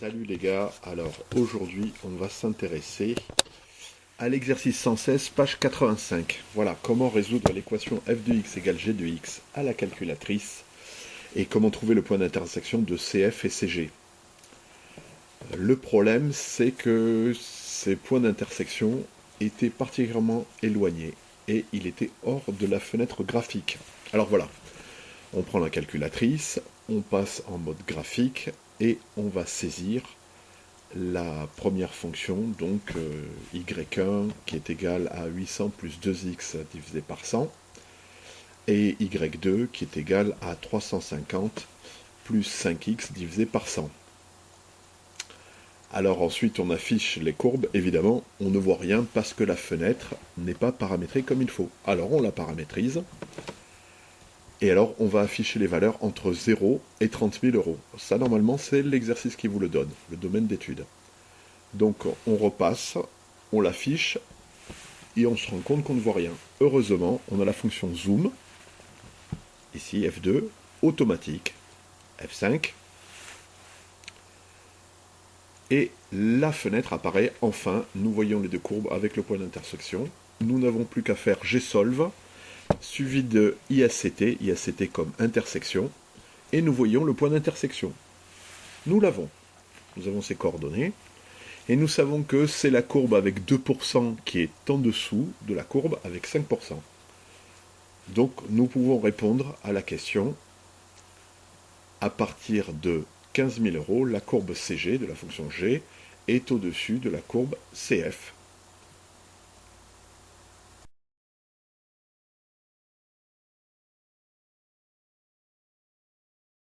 Salut les gars, alors aujourd'hui on va s'intéresser à l'exercice 116, page 85. Voilà, comment résoudre l'équation f de x égale g de x à la calculatrice et comment trouver le point d'intersection de CF et CG. Le problème c'est que ces points d'intersection étaient particulièrement éloignés et il était hors de la fenêtre graphique. Alors voilà, on prend la calculatrice, on passe en mode graphique et on va saisir la première fonction, donc y1 qui est égal à 800 plus 2x divisé par 100 et y2 qui est égal à 350 plus 5x divisé par 100. Alors ensuite on affiche les courbes, évidemment on ne voit rien parce que la fenêtre n'est pas paramétrée comme il faut. Alors on la paramétrise. Et alors, on va afficher les valeurs entre 0 et 30 000 euros. Ça, normalement, c'est l'exercice qui vous le donne, le domaine d'étude. Donc, on repasse, on l'affiche, et on se rend compte qu'on ne voit rien. Heureusement, on a la fonction zoom, ici, F2, automatique, F5, et la fenêtre apparaît, enfin, nous voyons les deux courbes avec le point d'intersection. Nous n'avons plus qu'à faire Gsolve, suivi de ISCT, ISCT comme intersection, et nous voyons le point d'intersection. Nous l'avons. Nous avons ces coordonnées, et nous savons que c'est la courbe avec 2% qui est en dessous de la courbe avec 5%. Donc nous pouvons répondre à la question, à partir de 15 000 euros, la courbe CG de la fonction G est au-dessus de la courbe CF.